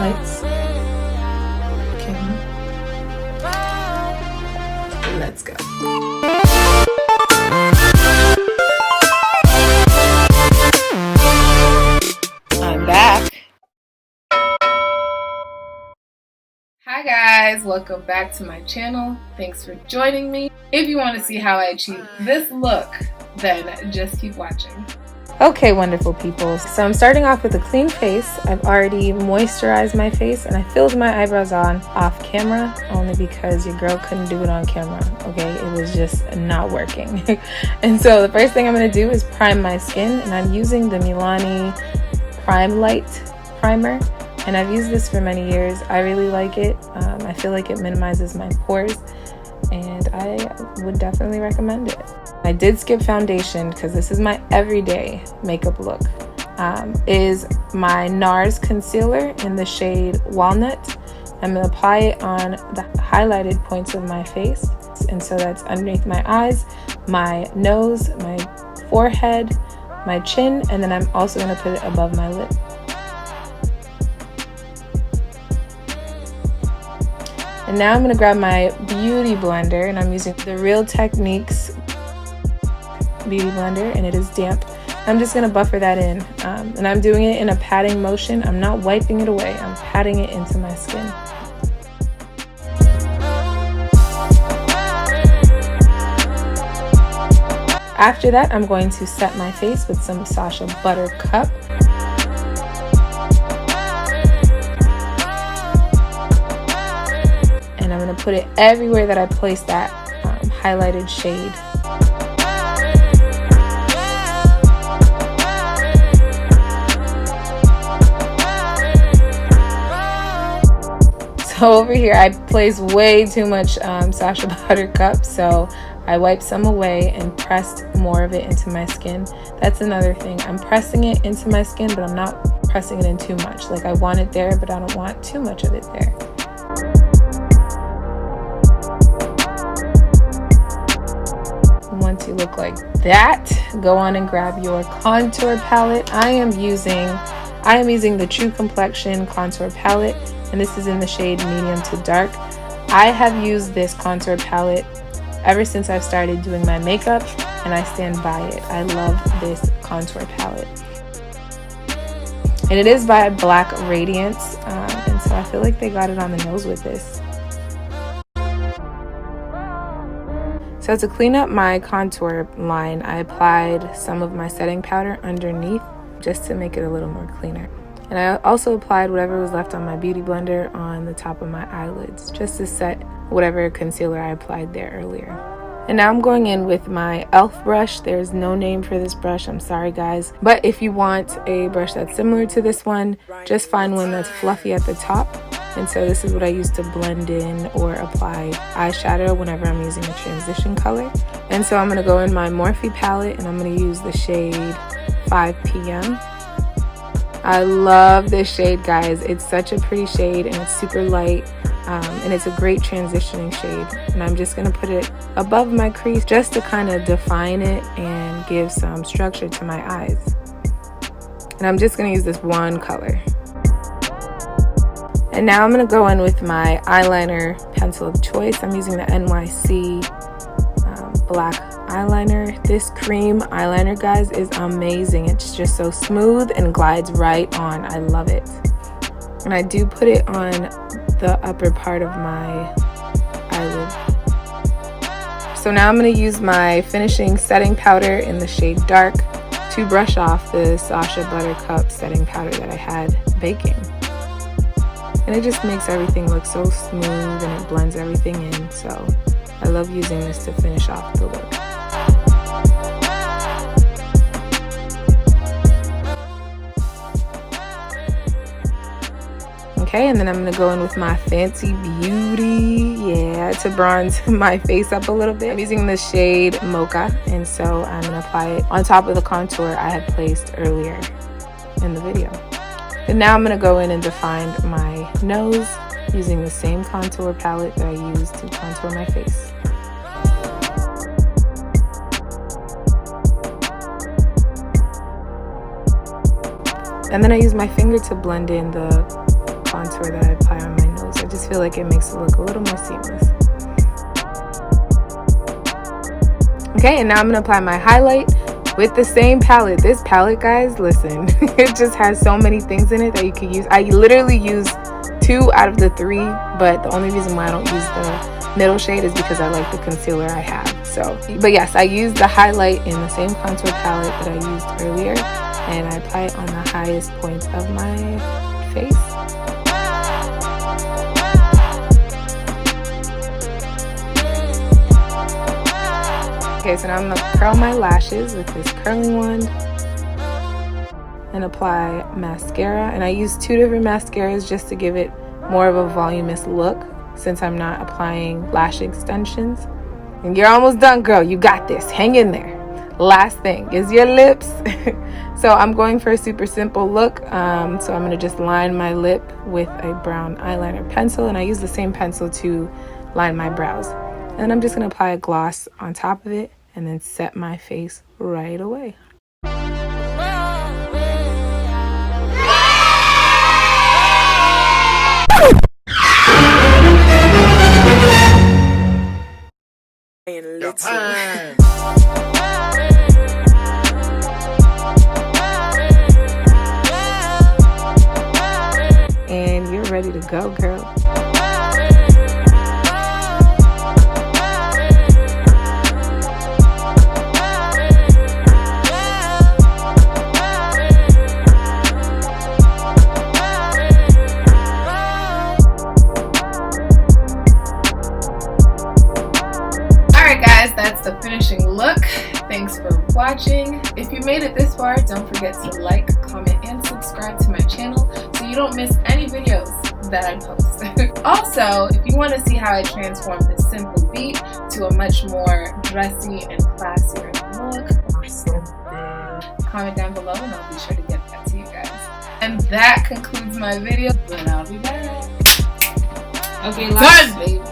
Lights. Camera. Let's go. I'm back. Hi guys, welcome back to my channel. Thanks for joining me. If you want to see how I achieve this look, then just keep watching. Okay, wonderful people. So I'm starting off with a clean face. I've already moisturized my face and I filled my eyebrows on off camera only because your girl couldn't do it on camera. Okay, it was just not working. And so the first thing I'm going to do is prime my skin, and I'm using the Milani Prime Light Primer. And I've used this for many years. I really like it. I feel like it minimizes my pores, and I would definitely recommend it. I did skip foundation because this is my everyday makeup look. Is my NARS concealer in the shade Walnut. I'm going to apply it on the highlighted points of my face. And so that's underneath my eyes, my nose, my forehead, my chin, and then I'm also going to put it above my lip. And now I'm going to grab my beauty blender, and I'm using the Real Techniques beauty blender, and it is damp. I'm just going to buffer that in, and I'm doing it in a patting motion. I'm not wiping it away, I'm patting it into my skin. After that, I'm going to set my face with some Sacha Buttercup. And I'm going to put it everywhere that I place that highlighted shade. So over here I placed way too much Sacha Buttercup, so I wiped some away and pressed more of it into my skin. That's another thing. I'm pressing it into my skin, but I'm not pressing it in too much. Like, I want it there, but I don't want too much of it there. Once you look like that, go on and grab your contour palette. I am using the True Complexion contour palette, and this is in the shade medium to dark. I have used this contour palette ever since I've started doing my makeup, and I stand by it. I love this contour palette. And it is by Black Radiance, and so I feel like they got it on the nose with this. So to clean up my contour line, I applied some of my setting powder underneath just to make it a little more cleaner. And I also applied whatever was left on my beauty blender on the top of my eyelids, just to set whatever concealer I applied there earlier. And now I'm going in with my e.l.f. brush. There's no name for this brush, I'm sorry guys. But if you want a brush that's similar to this one, just find one that's fluffy at the top. And so this is what I use to blend in or apply eyeshadow whenever I'm using a transition color. And so I'm going to go in my Morphe palette, and I'm going to use the shade 5 p.m. I love this shade, guys. It's such a pretty shade, and it's super light, and it's a great transitioning shade. And I'm just going to put it above my crease just to kind of define it and give some structure to my eyes. And I'm just going to use this one color. And now I'm going to go in with my eyeliner pencil of choice. I'm using the NYC black eyeliner. This cream eyeliner, guys, is amazing. It's just so smooth and glides right on. I love it. And I do put it on the upper part of my eyelid. So now I'm going to use my finishing setting powder in the shade Dark to brush off the Sacha Buttercup setting powder that I had baking. And it just makes everything look so smooth, and it blends everything in. So I love using this to finish off the look. Okay, and then I'm going to go in with my Fenty Beauty, to bronze my face up a little bit. I'm using the shade Mocha, and so I'm going to apply it on top of the contour I had placed earlier in the video. And now I'm going to go in and define my nose using the same contour palette that I used to contour my face. And then I use my finger to blend in the contour that I apply on my nose. I just feel like it makes it look a little more seamless. Okay, and now I'm going to apply my highlight with the same palette. This palette, guys, listen, it just has so many things in it that you can use. I literally use 2 out of the 3, but the only reason why I don't use the middle shade is because I like the concealer I have. So, but yes, I use the highlight in the same contour palette that I used earlier, and I apply it on the highest point of my face. Okay, so now I'm going to curl my lashes with this curling wand and apply mascara. And I use 2 different mascaras just to give it more of a voluminous look since I'm not applying lash extensions. And you're almost done, girl. You got this. Hang in there. Last thing is your lips. So I'm going for a super simple look. So I'm going to just line my lip with a brown eyeliner pencil. And I use the same pencil to line my brows. And I'm just going to apply a gloss on top of it and then set my face right away. And you're ready to go, girl. That's the finishing look. Thanks for watching. If you made it this far, don't forget to like, comment, and subscribe to my channel so you don't miss any videos that I post. Also, if you want to see how I transform this simple beat to a much more dressy and classier look, comment down below and I'll be sure to get that to you guys. And that concludes my video, but I'll be back. Okay, last, baby.